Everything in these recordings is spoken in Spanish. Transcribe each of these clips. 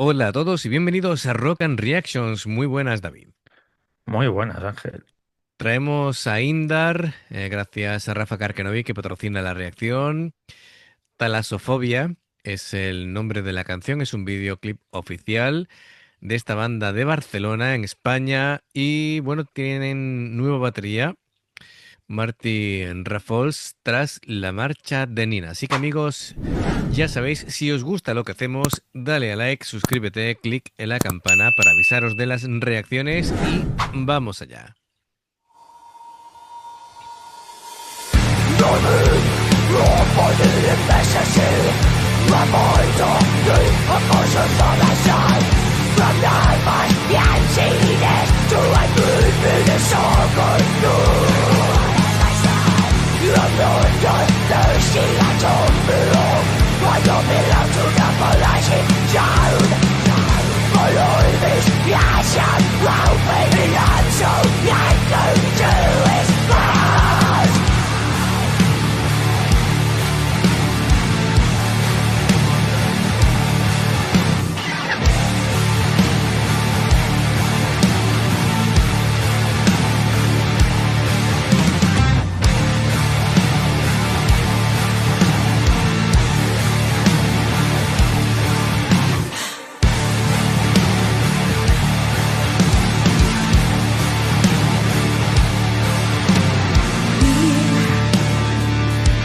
Hola a todos y bienvenidos a Rock and Reactions. Muy buenas, David. Muy buenas, Ángel. Traemos a Indar, gracias a Rafa Karkenovic que patrocina la reacción. Talasofobia es el nombre de la canción, es un videoclip oficial de esta banda de Barcelona, en España. Y bueno, tienen nueva batería, Marty Rafols, tras la marcha de Nina. Así que amigos, ya sabéis, si os gusta lo que hacemos, dale a like, suscríbete, clic en la campana para avisaros de las reacciones y vamos allá.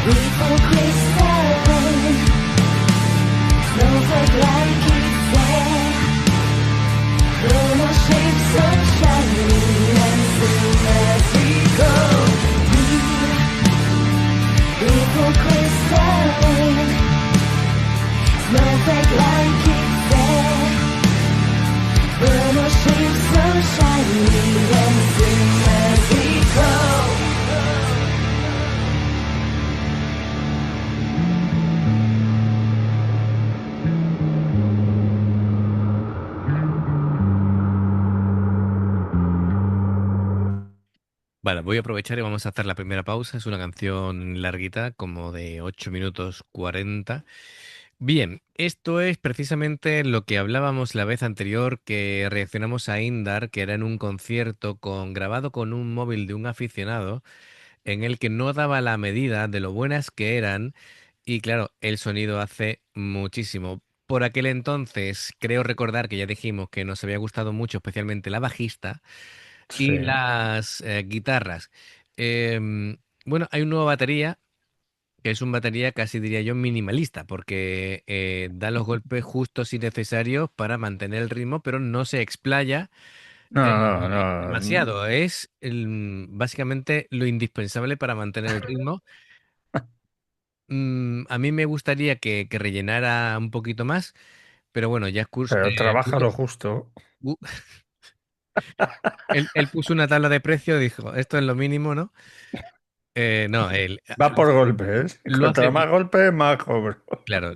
Beautiful crystalline, snowflake like it's there. Little shapes so shiny and symmetrical. Beautiful crystalline, snowflake like it's there. Little shapes so shiny and symmetrical. Vale, voy a aprovechar y vamos a hacer la primera pausa. Es una canción larguita, como de 8 minutos 40. Bien, esto es precisamente lo que hablábamos la vez anterior que reaccionamos a Indar, que era en un concierto grabado con un móvil de un aficionado, en el que no daba la medida de lo buenas que eran. Y claro, el sonido hace muchísimo. Por aquel entonces, creo recordar que ya dijimos que nos había gustado mucho, especialmente la bajista Sí. y las guitarras. Bueno, hay una nueva batería, que es una batería casi diría yo minimalista, porque da los golpes justos y necesarios para mantener el ritmo, pero no se explaya No, no, no. demasiado. Es básicamente lo indispensable para mantener el ritmo. A mí me gustaría que rellenara un poquito más, pero bueno, ya Pero trabaja lo justo. él puso una tabla de precio, dijo, esto es lo mínimo, ¿no? No, él Va por golpes. lo hace Contra bien, más golpes, más cobro. claro.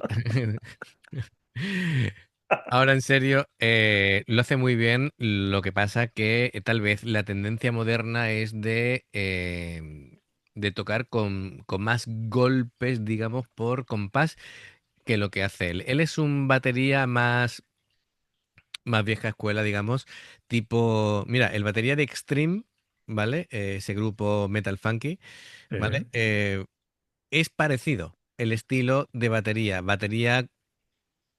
Ahora en serio, lo hace muy bien. Lo que pasa que tal vez la tendencia moderna es de tocar con más golpes, digamos, por compás que lo que hace él. Él es un batería más vieja escuela, digamos, tipo, mira, el batería de Extreme, ¿vale? Ese grupo metal funky, Sí. ¿vale? Es parecido el estilo de batería. Batería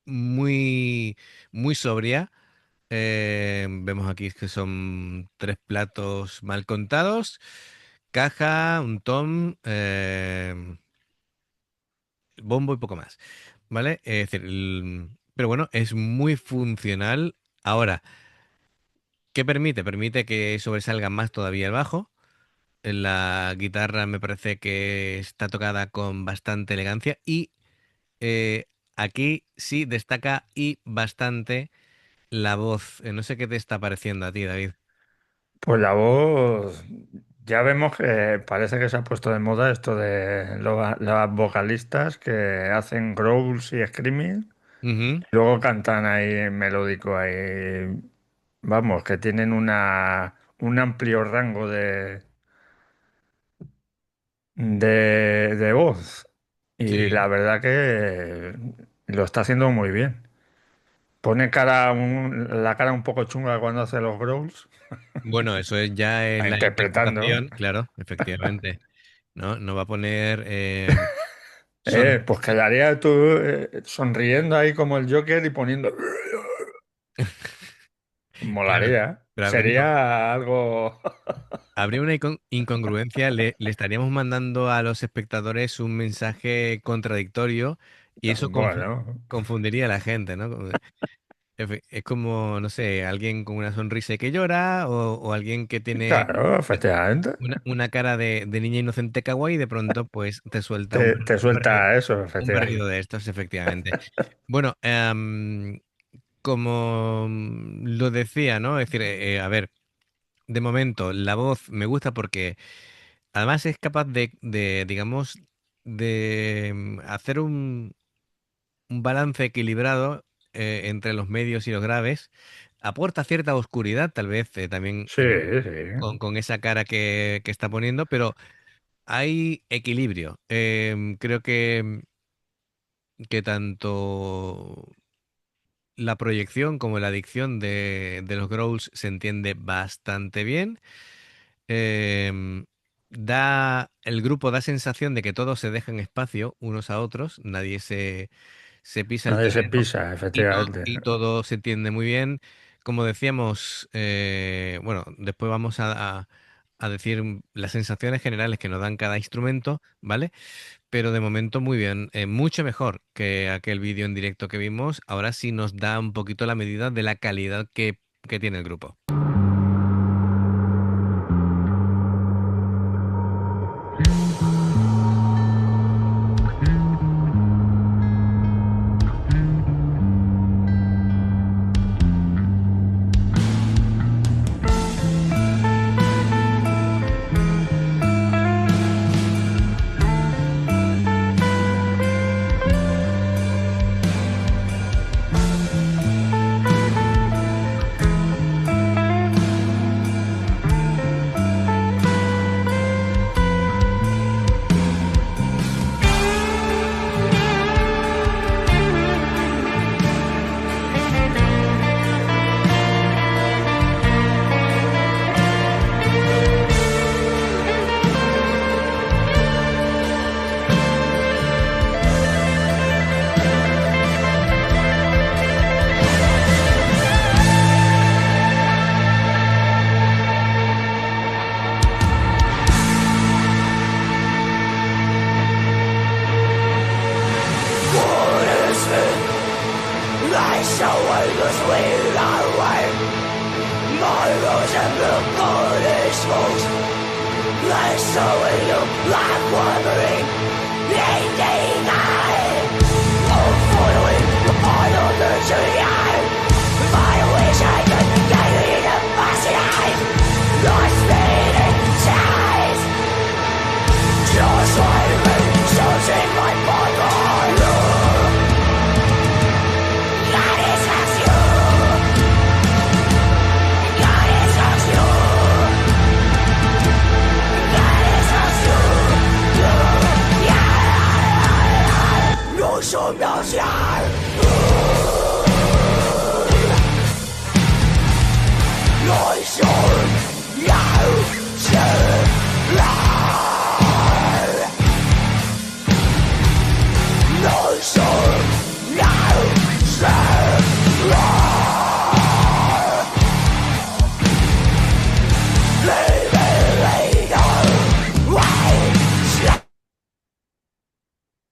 muy, muy sobria. Vemos aquí que son tres platos mal contados, caja, un tom, bombo y poco más, ¿vale? Es decir, pero bueno, es muy funcional. Ahora, ¿qué permite? Permite que sobresalga más todavía el bajo. La guitarra me parece que está tocada con bastante elegancia y eh, aquí sí destaca y bastante la voz. No sé qué te está pareciendo a ti, David. Pues la voz, ya vemos que parece que se ha puesto de moda esto de las vocalistas que hacen growls y screaming, Ujú, luego cantan ahí melódico ahí, vamos, que tienen un amplio rango de voz. Y sí. la verdad que lo está haciendo muy bien. Pone la cara un poco chunga cuando hace los growls, Bueno, eso es ya en la interpretando. interpretación, claro, efectivamente. ¿No? No va a poner Pues quedaría tú sonriendo ahí como el Joker y poniendo... claro, Molaría. pero Sería algo... habría una incongruencia, le estaríamos mandando a los espectadores un mensaje contradictorio y eso Bueno, confundiría a la gente, ¿no? Es como, no sé, alguien con una sonrisa que llora o alguien que tiene claro, efectivamente. una cara de niña inocente kawaii y de pronto pues te suelta Te suelta eso, un berrido efectivamente. de estos, efectivamente. Bueno, como lo decía, ¿no? Es decir, a ver, de momento la voz me gusta porque además es capaz digamos, de hacer un balance equilibrado entre los medios y los graves. Aporta cierta oscuridad, tal vez también Sí, sí. con esa cara que está poniendo, pero hay equilibrio. Creo que tanto la proyección como la dicción de los growls se entiende bastante bien. Em, el grupo da sensación de que todos se dejan espacio unos a otros, nadie se pisa el Nadie se terreno pisa, efectivamente. y todo se entiende muy bien. Como decíamos, bueno, después vamos a decir las sensaciones generales que nos dan cada instrumento, ¿vale? Pero de momento muy bien, mucho mejor que aquel vídeo en directo que vimos. Ahora sí nos da un poquito la medida de la calidad que tiene el grupo.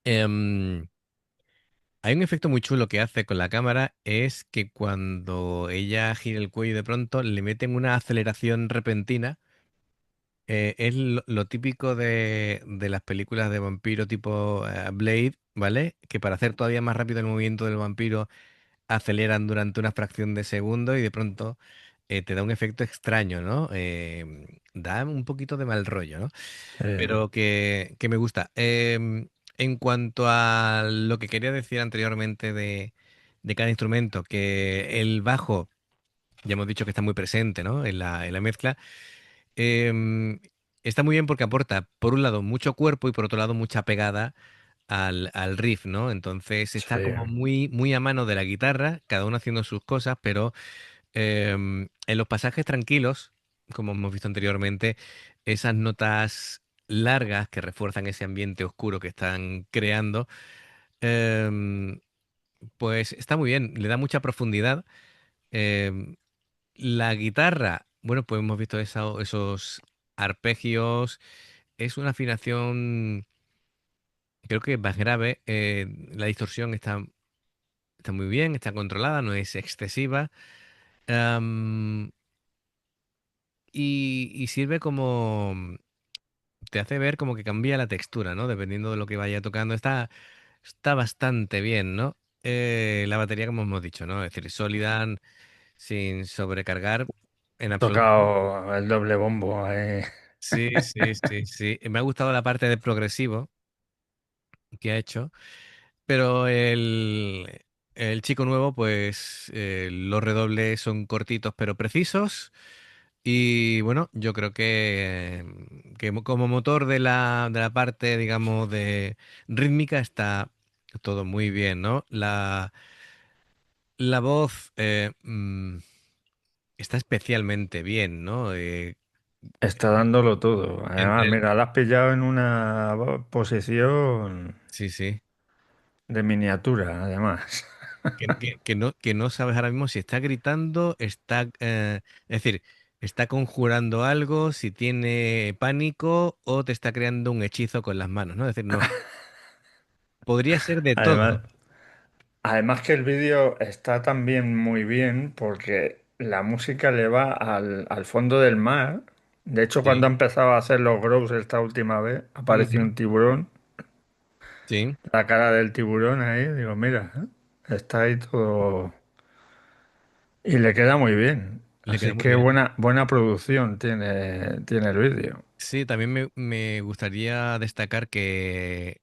Em, Hay un efecto muy chulo que hace con la cámara, es que cuando ella gira el cuello de pronto le meten una aceleración repentina. Es lo típico de las películas de vampiro tipo Blade, ¿vale? Que para hacer todavía más rápido el movimiento del vampiro aceleran durante una fracción de segundo y de pronto te da un efecto extraño, ¿no? Da un poquito de mal rollo, ¿no? Eh, Pero que me gusta. En cuanto a lo que quería decir anteriormente de cada instrumento, que el bajo, ya hemos dicho que está muy presente, ¿no? En la mezcla. Está muy bien porque aporta, por un lado, mucho cuerpo y por otro lado, mucha pegada al riff, ¿no? Entonces está Sí, como muy, muy a mano de la guitarra, cada uno haciendo sus cosas, pero en los pasajes tranquilos, como hemos visto anteriormente, esas notas largas que refuerzan ese ambiente oscuro que están creando, em, pues está muy bien, le da mucha profundidad. Em, la guitarra, bueno, pues hemos visto esos arpegios, es una afinación, creo que más grave, la distorsión está muy bien, está controlada, no es excesiva. em, y sirve como, te hace ver como que cambia la textura, ¿no? Dependiendo de lo que vaya tocando. Está bastante bien, ¿no? La batería, como hemos dicho, ¿no? Es decir, sólida, sin sobrecargar en absoluto. tocado el doble bombo ahí. Sí, sí, sí, sí. Me ha gustado la parte de progresivo que ha hecho, pero el chico nuevo, pues los redobles son cortitos pero precisos. Y bueno, yo creo que como motor de la parte, digamos, de rítmica está todo muy bien, ¿no? La voz está especialmente bien, ¿no? Está dándolo todo. Además, Entre el- mira, la has pillado en una posición Sí, sí. de miniatura, además. Que no sabes ahora mismo si está gritando, es decir, está conjurando algo, si tiene pánico o te está creando un hechizo con las manos, ¿no? Es decir, no, podría ser de Además, todo. además que el vídeo está también muy bien porque la música le va al fondo del mar. De hecho, cuando Sí. ha empezado a hacer los grows esta última vez, apareció Ujú. un tiburón, Sí, la cara del tiburón ahí, digo, mira, está ahí todo. Y le queda muy bien. le queda Así muy que bien. buena producción tiene el vídeo. Sí, también me gustaría destacar que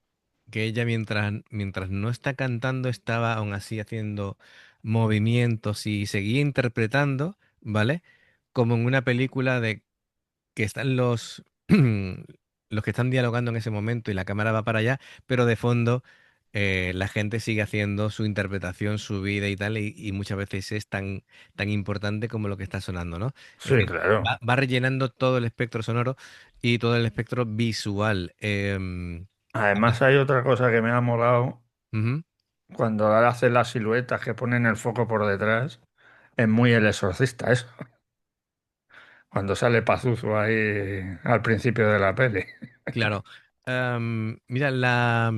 ella mientras no está cantando estaba aún así haciendo movimientos y seguía interpretando, ¿vale? Como en una película de que están los que están dialogando en ese momento y la cámara va para allá, pero de fondo la gente sigue haciendo su interpretación, su vida y tal, y muchas veces es tan importante como lo que está sonando, ¿no? Es Sí, decir, claro. va rellenando todo el espectro sonoro y todo el espectro visual. Además hay otra cosa que me ha molado, Ujú. cuando hace las siluetas que ponen el foco por detrás, es muy El Exorcista eso, cuando sale Pazuzu ahí al principio de la peli. Claro. Mira, la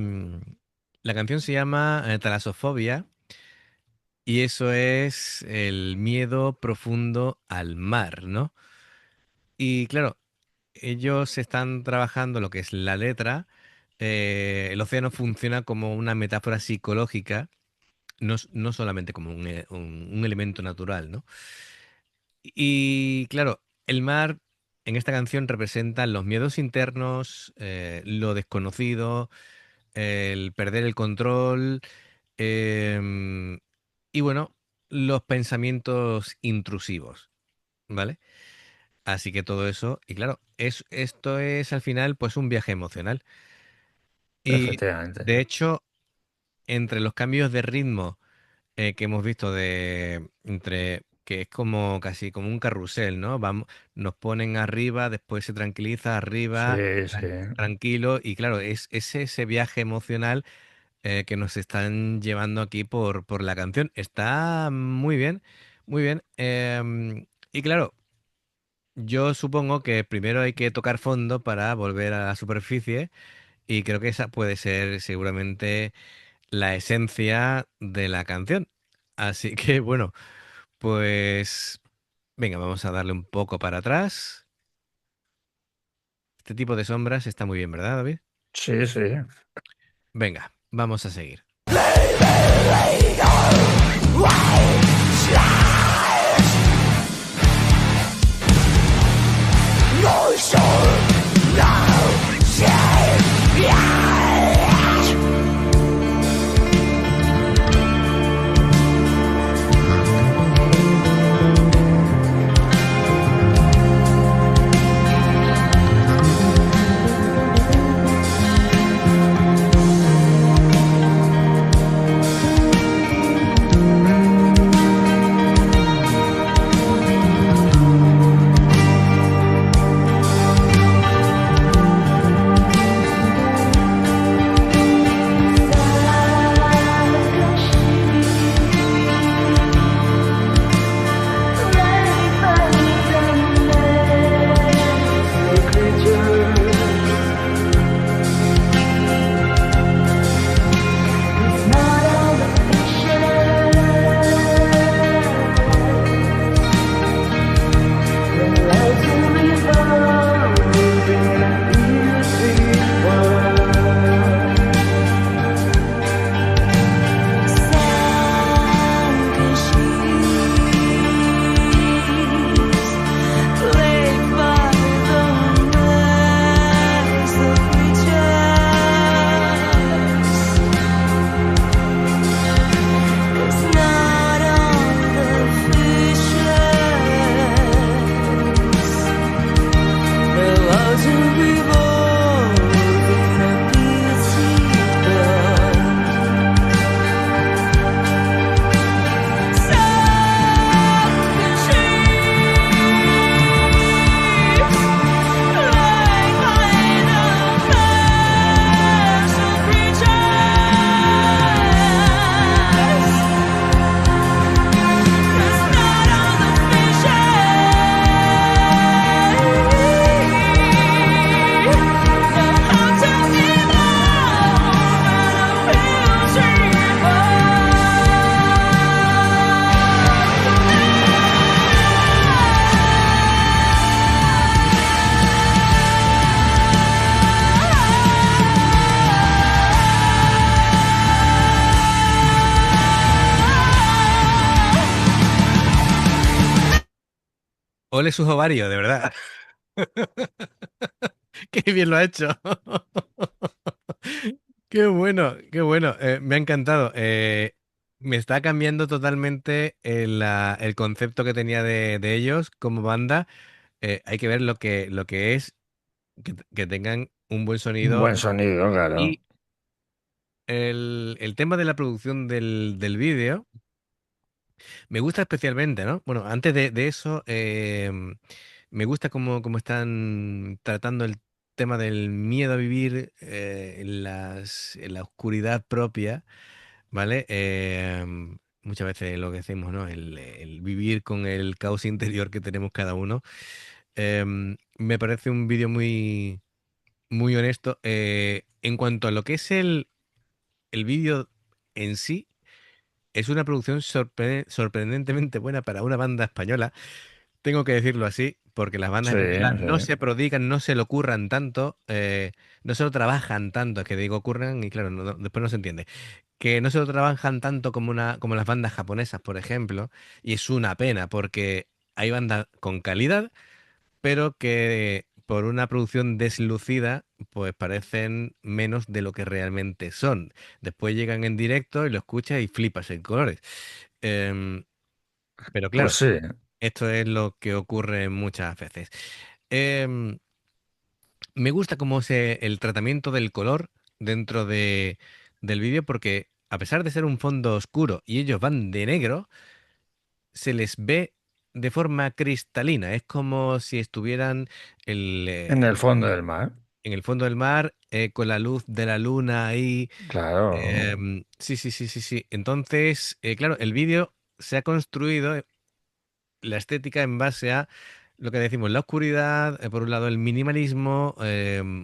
canción se llama Talasofobia. Y eso es el miedo profundo al mar, ¿no? Y claro, ellos están trabajando lo que es la letra. El océano funciona como una metáfora psicológica, no solamente como un elemento natural, ¿no? Y claro, el mar en esta canción representa los miedos internos, lo desconocido, el perder el control. em, y bueno, los pensamientos intrusivos, ¿vale? Así que todo eso, y claro, esto es al final pues un viaje emocional. Y Efectivamente. de hecho, entre los cambios de ritmo que hemos visto que es como casi como un carrusel, ¿no? Nos ponen arriba, después se tranquiliza arriba, Sí, sí. tranquilo, y claro, es ese viaje emocional que nos están llevando aquí por la canción. Está muy bien, muy bien. Y claro, yo supongo que primero hay que tocar fondo para volver a la superficie y creo que esa puede ser seguramente la esencia de la canción. Así que bueno, pues venga, vamos a darle un poco para atrás. Este tipo de sombras está muy bien, ¿verdad, David? Sí, sí. Venga, vamos a seguir. Ole sus ovarios, de verdad. Qué bien lo ha hecho. Qué bueno, qué bueno. Me ha encantado. Me está cambiando totalmente el concepto que tenía de ellos como banda. Hay que ver lo que es que tengan un buen Un sonido. buen sonido, claro. Y el tema de la producción del vídeo me gusta especialmente, ¿no? Bueno, antes de eso, me gusta cómo están tratando el tema del miedo a vivir en la oscuridad propia, ¿vale? Muchas veces lo que decimos, ¿no? El vivir con el caos interior que tenemos cada uno. Me parece un vídeo muy honesto. En cuanto a lo que es el vídeo en sí, es una producción sorprendentemente buena para una banda española. Tengo que decirlo así, porque las bandas Sí, españolas no sí. se prodigan, no se lo curran tanto, no se lo trabajan tanto, es que digo curran y claro, después no se entiende. Que no se lo trabajan tanto como las bandas japonesas, por ejemplo, y es una pena, porque hay bandas con calidad pero que por una producción deslucida, pues parecen menos de lo que realmente son. Después llegan en directo y lo escuchas y flipas en colores. Em, pero Pues claro, sí. esto es lo que ocurre muchas veces. Em, Me gusta cómo el tratamiento del color dentro del vídeo, porque a pesar de ser un fondo oscuro y ellos van de negro, se les ve de forma cristalina. Es como si estuvieran el, En el fondo del mar. en el fondo del mar, con la luz de la luna ahí. Claro. Sí, sí, sí, sí, sí. Entonces, claro, el vídeo se ha construido la estética en base a lo que decimos, la oscuridad, por un lado el minimalismo,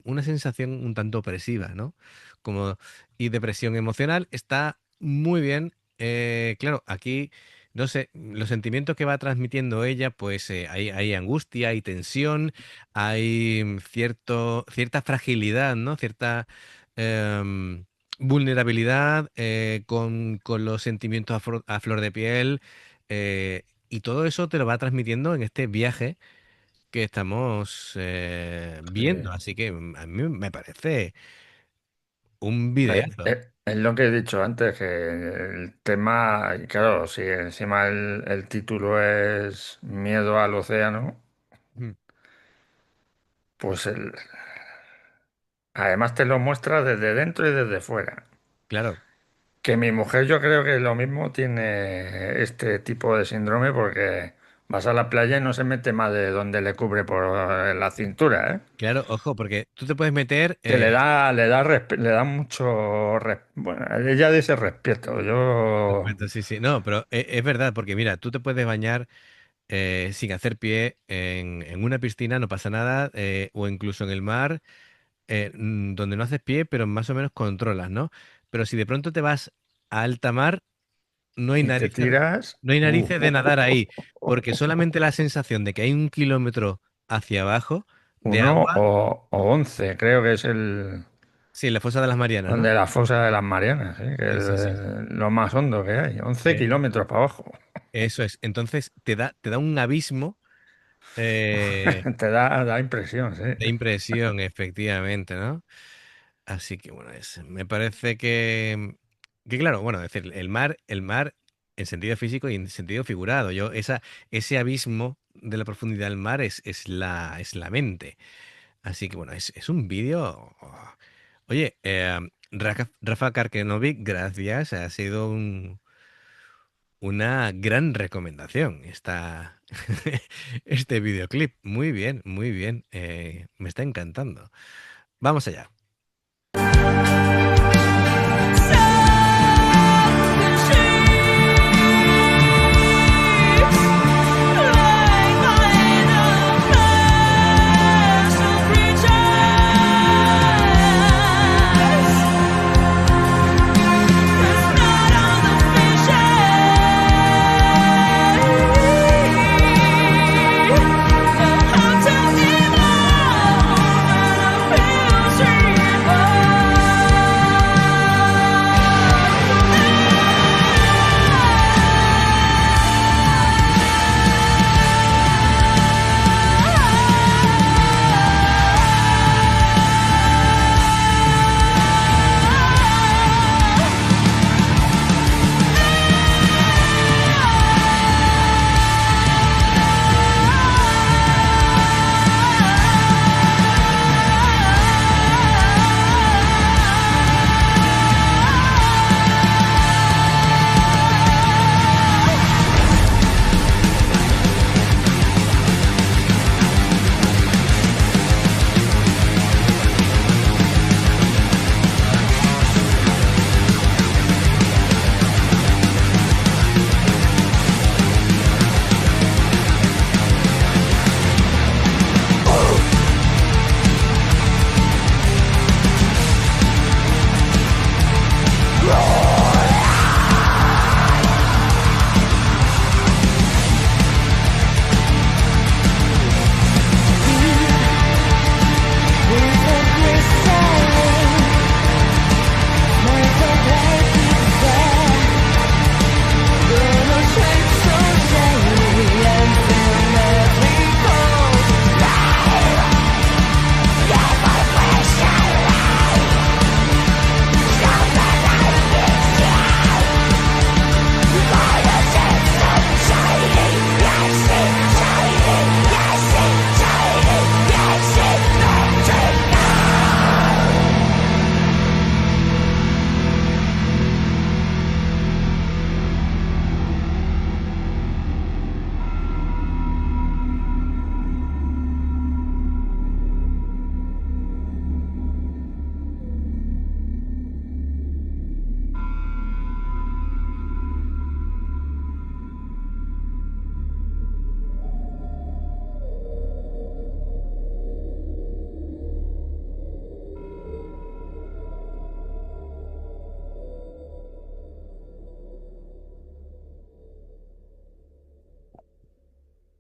una sensación un tanto opresiva, ¿no? Como, y depresión emocional está muy bien. Claro, aquí, no sé, los sentimientos que va transmitiendo ella, pues hay angustia, hay tensión, hay cierta fragilidad, ¿no? Cierta em, vulnerabilidad con los sentimientos a flor de piel. Y todo eso te lo va transmitiendo en este viaje que estamos Sí. viendo. Así que a mí me parece un videazo. Es lo que he dicho antes, que el tema, y claro, si encima el título es Miedo al océano, Mm. pues además te lo muestra desde dentro y desde fuera. Claro, Que mi mujer yo creo que lo mismo tiene este tipo de síndrome porque vas a la playa y no se mete más de donde le cubre por la cintura, ¿eh? claro, ojo, porque tú te puedes meter. Que le da mucho, bueno, ella dice respeto, yo Respeto, sí, sí. No, pero es verdad, porque mira, tú te puedes bañar sin hacer pie en una piscina, no pasa nada, o incluso en el mar, donde no haces pie, pero más o menos controlas, ¿no? Pero si de pronto te vas a alta mar, no hay y te narices, tiras, no hay narices de nadar ahí, porque solamente la sensación de que hay 1 kilómetro hacia abajo de uno agua, o 11, creo que es el sí, la fosa de las Marianas, ¿no? donde la fosa de las Marianas, ¿eh? Que es Sí, sí, sí. lo más hondo que hay, 11 Eh, kilómetros para abajo. Eso es. Entonces te da un abismo eh, Da impresión, sí. de impresión, efectivamente, ¿no? Así que bueno, me parece que claro, bueno, es decir, el mar en sentido físico y en sentido figurado. Ese abismo de la profundidad del mar es la mente. Así que bueno, es un vídeo. Oye, Rafa Karkenovic, gracias. Ha sido una gran recomendación este videoclip. Muy bien, muy bien. Me está encantando. Vamos allá.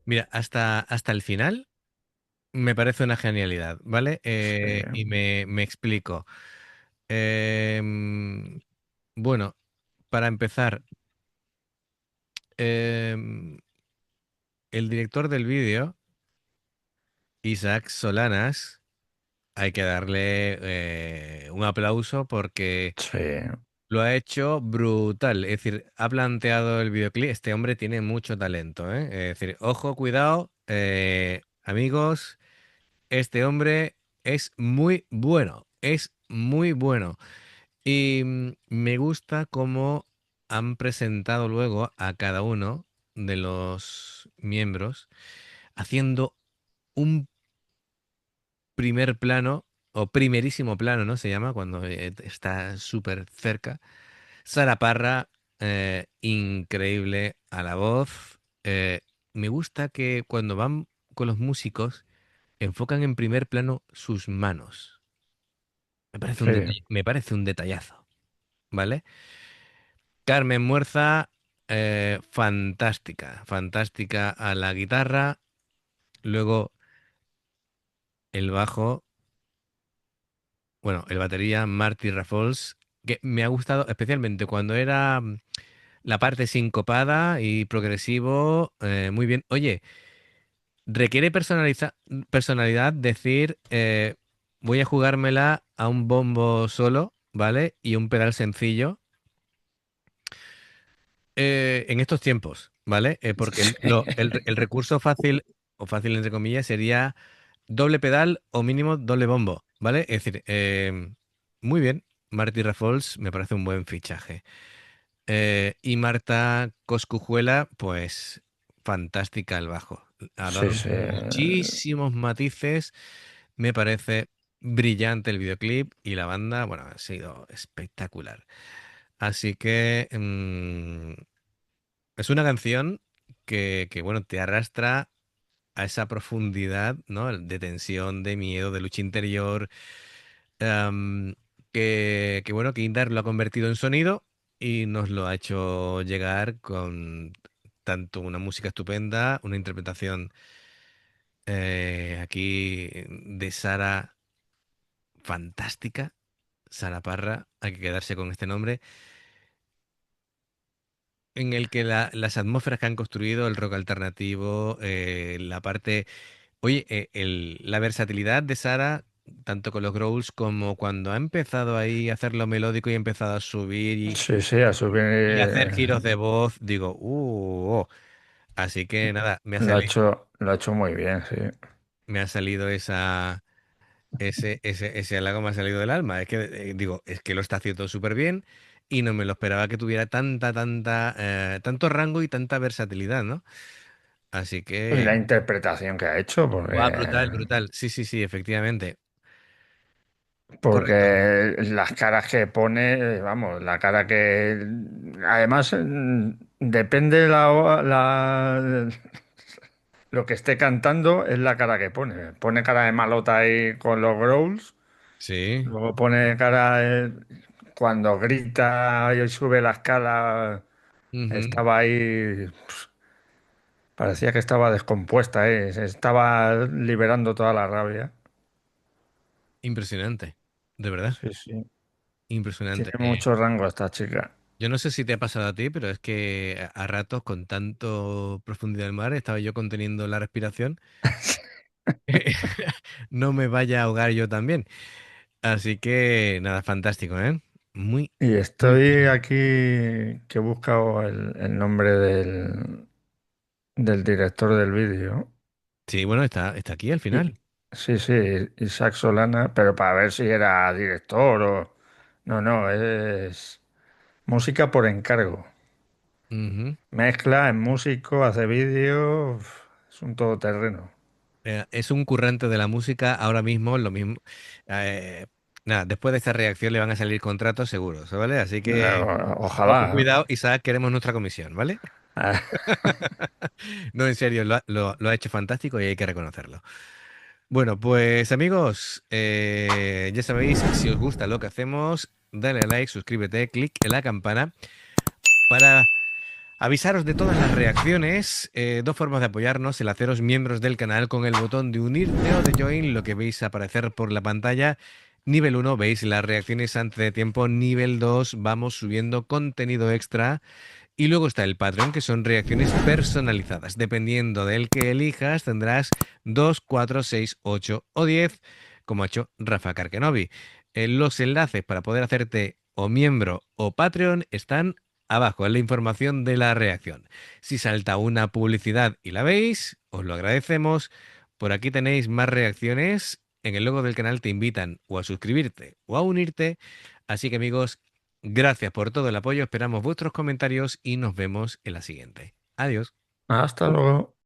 Mira, hasta el final me parece una genialidad, ¿vale? Sí, Y me explico. Em, bueno, para empezar, em, el director del vídeo, Isaac Solanas, hay que darle un aplauso porque sí, lo ha hecho brutal. Es decir, ha planteado el videoclip. Este hombre tiene mucho talento, ¿eh? Es decir, ojo, cuidado, amigos, este hombre es muy bueno, es muy bueno. Y me gusta cómo han presentado luego a cada uno de los miembros haciendo un primer plano o primerísimo plano, ¿no? Se llama cuando está súper cerca. Sara Parra, increíble a la voz. Me gusta que cuando van con los músicos enfocan en primer plano sus manos. sí, Me parece un detallazo, ¿vale? Carmen Muerza, fantástica, fantástica a la guitarra. Luego el bajo, bueno, el batería, Marty Rafols, que me ha gustado especialmente cuando era la parte sincopada y progresivo, muy bien. Oye, requiere personalidad decir, voy a jugármela a un bombo solo, ¿vale? Y un pedal sencillo en estos tiempos, ¿vale? Porque el recurso fácil, o fácil entre comillas, sería doble pedal o mínimo doble bombo, ¿vale? Es decir, muy bien, Marty Rafols me parece un buen fichaje. Y Marta Coscujuela, pues fantástica al bajo. Ha sí, dado sí. muchísimos matices. Me parece brillante el videoclip y la banda, bueno, ha sido espectacular. Así que es una canción que, bueno, te arrastra a esa profundidad, ¿no? De tensión, de miedo, de lucha interior, em, bueno, que Indar lo ha convertido en sonido y nos lo ha hecho llegar con tanto una música estupenda, una interpretación aquí de Sara fantástica, Sara Parra, hay que quedarse con este nombre, en el que las atmósferas que han construido, el rock alternativo, la parte. Oye, la versatilidad de Sara, tanto con los growls como cuando ha empezado ahí a hacer lo melódico y ha empezado a subir Sí, sí, a subir. y a hacer giros de voz, digo, oh". Así que nada, Lo ha hecho muy bien, sí. me ha salido ese halago me ha salido del alma. Es que, digo, es que lo está haciendo súper bien y no me lo esperaba que tuviera tanto rango y tanta versatilidad, ¿no? Así Y que, la interpretación que ha hecho, guau, brutal, brutal. Sí, sí, sí, efectivamente. Correcto. porque las caras que pone, vamos, la cara que. Además, depende lo que esté cantando, es la cara que pone. Pone cara de malota ahí con los growls, Sí. luego pone cara cuando grita y sube la escala, Ujú. estaba ahí. Parecía que estaba descompuesta, se estaba liberando toda la rabia. Impresionante, de verdad, Sí, sí. Tiene impresionante. mucho rango esta chica. Yo no sé si te ha pasado a ti, pero es que a ratos con tanto profundidad del mar estaba yo conteniendo la respiración. No me vaya a ahogar yo también. Así que nada, fantástico, ¿eh? Muy, Y muy estoy bien. aquí que he buscado el nombre del director del vídeo. Sí, bueno, está aquí al Y- final. Sí, sí, Isaac Solana, pero para ver si era director o. No, no, es música por encargo. Ujú. Mezcla, es músico, hace vídeo, es un todoterreno. Es un currante de la música ahora mismo, lo mismo. eh, nada, después de esta reacción le van a salir contratos seguros, ¿vale? Así que ojo, Ojalá. cuidado, Isaac, queremos nuestra comisión, ¿vale? No, en serio, lo ha hecho fantástico y hay que reconocerlo. Bueno, pues amigos, ya sabéis, si os gusta lo que hacemos, dale a like, suscríbete, clic en la campana para Avisaros de todas las reacciones, dos formas de apoyarnos, el haceros miembros del canal con el botón de unirte o de join, lo que veis aparecer por la pantalla. Nivel 1, veis las reacciones antes de tiempo. Nivel 2, vamos subiendo contenido extra. Y luego está el Patreon, que son reacciones personalizadas. Dependiendo del que elijas, tendrás 2, 4, 6, 8 o 10, como ha hecho Rafa Karkenobi. Los enlaces para poder hacerte o miembro o Patreon están abajo en la información de la reacción. Si salta una publicidad y la veis, os lo agradecemos. Por aquí tenéis más reacciones. En el logo del canal te invitan o a suscribirte o a unirte. Así que amigos, gracias por todo el apoyo, esperamos vuestros comentarios y nos vemos en la siguiente. Adiós. Hasta luego.